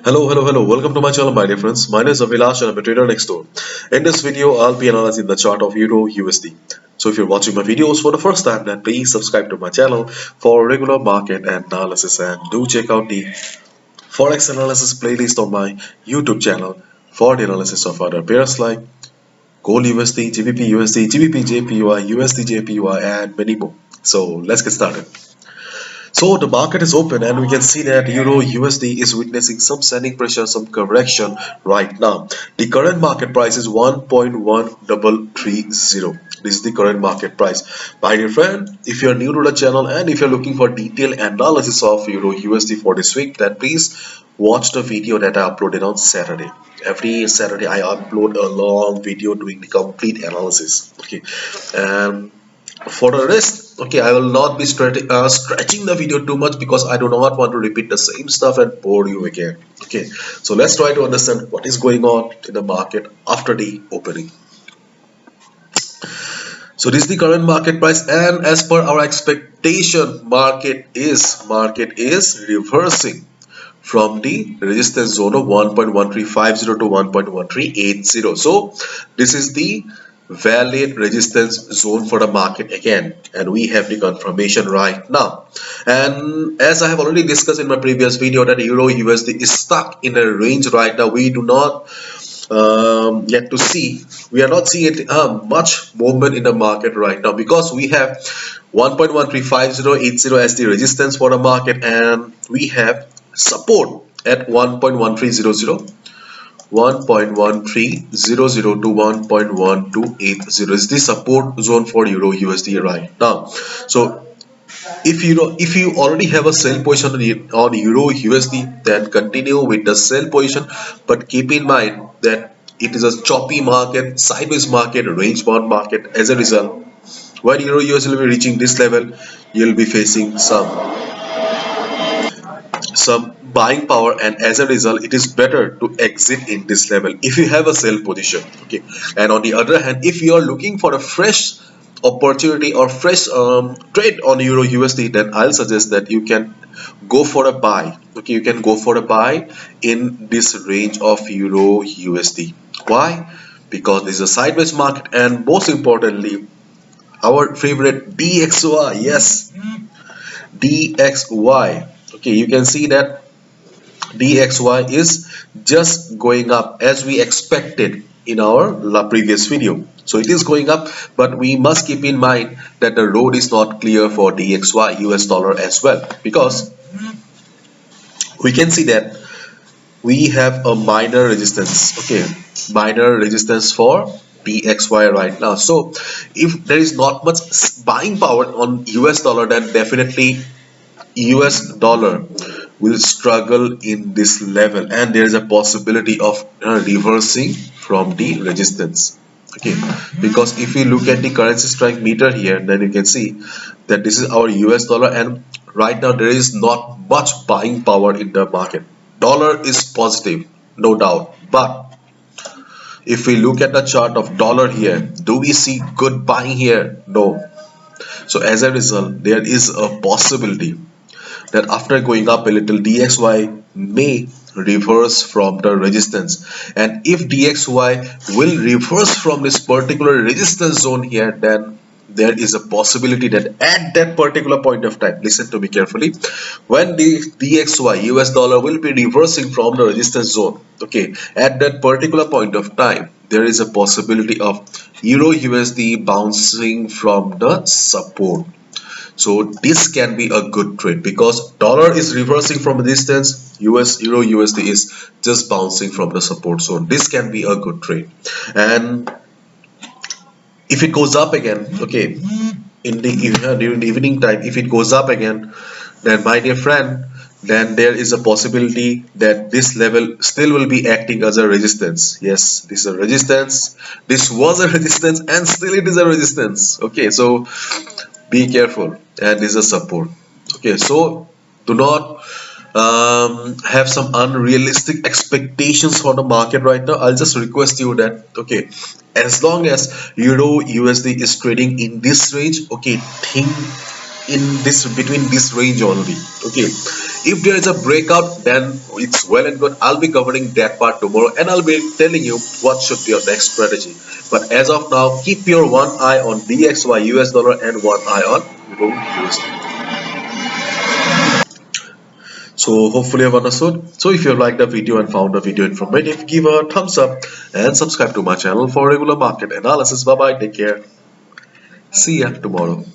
Hello. Welcome to my channel, my dear friends. My name is Avilash and I'm a trader next door. In this video, I'll be analyzing the chart of Euro USD. So if you're watching my videos for the first time, then please subscribe to my channel for regular market analysis and do check out the Forex analysis playlist on my YouTube channel for the analysis of other pairs like Gold USD, GBP USD, GBP JPY, USD JPY, and many more. So let's get started. So the market is open and we can see that Euro USD is witnessing some selling pressure, some correction right now. The current market price is 1.1330. This is the current market price. My dear friend, if you're new to the channel and if you're looking for detailed analysis of Euro USD for this week, then please watch the video that I uploaded on Saturday. Every Saturday I upload a long video doing the complete analysis. Okay, and for the rest, okay, I will not be stretching the video too much because I do not want to repeat the same stuff and bore you again. Okay, so let's try to understand what is going on in the market after the opening. So this is the current market price, and as per our expectation, market is reversing from the resistance zone of 1.1350 to 1.1380. So this is the valid resistance zone for the market again, and we have the confirmation right now. And as I have already discussed in my previous video that Euro USD is stuck in a range right now. We do not yet to see, we are not seeing much movement in the market right now because we have 1.135080 as the resistance for the market, and we have support at 1.1300, 1.1300 to 1.1280 is the support zone for Euro USD right now. So if you already have a sell position on Euro USD, then continue with the sell position, but keep in mind that it is a choppy market, sideways market, range bound market. As a result, when Euro USD will be reaching this level, you'll be facing some buying power, and as a result it is better to exit in this level if you have a sell position. Okay, and on the other hand, if you are looking for a fresh opportunity or fresh trade on Euro USD, then I'll suggest that you can go for a buy. Okay, you can go for a buy in this range of Euro USD. Why? Because this is a sideways market, and most importantly, our favorite DXY. Yes, DXY. Okay, you can see that DXY is just going up as we expected in our previous video. So it is going up, but we must keep in mind that the road is not clear for DXY US dollar as well, because we can see that we have a minor resistance. Okay, minor resistance for DXY right now. So if there is not much buying power on US dollar, then definitely US dollar will struggle in this level, and there is a possibility of reversing from the resistance. Okay, because if you look at the currency strength meter here, then you can see that this is our US dollar, and right now there is not much buying power in the market. Dollar is positive, no doubt, but if we look at the chart of dollar here, do we see good buying here? No. So as a result, there is a possibility that after going up a little, DXY may reverse from the resistance, and if DXY will reverse from this particular resistance zone here, then there is a possibility that at that particular point of time, listen to me carefully, when the DXY US dollar will be reversing from the resistance zone, okay, at that particular point of time, there is a possibility of Euro USD bouncing from the support. So this can be a good trade because dollar is reversing from a distance, Euro USD is just bouncing from the support zone. This can be a good trade. And if it goes up again, okay, in the during the evening time, if it goes up again, then my dear friend, then there is a possibility that this level still will be acting as a resistance. Yes, this is a resistance, this was a resistance, and still it is a resistance. Okay, so be careful, and this is a support. Okay, so do not have some unrealistic expectations for the market right now. I'll just request you that, okay, as long as Euro USD is trading in this range, okay, think in this between this range only. Okay, if there is a breakout, then it's well and good. I'll be covering that part tomorrow, and I'll be telling you what should be your next strategy. But as of now, keep your one eye on DXY US dollar and one eye on Euro USD. So hopefully you've understood. So if you liked the video and found the video informative, give a thumbs up and subscribe to my channel for regular market analysis. Bye bye, take care, see ya tomorrow.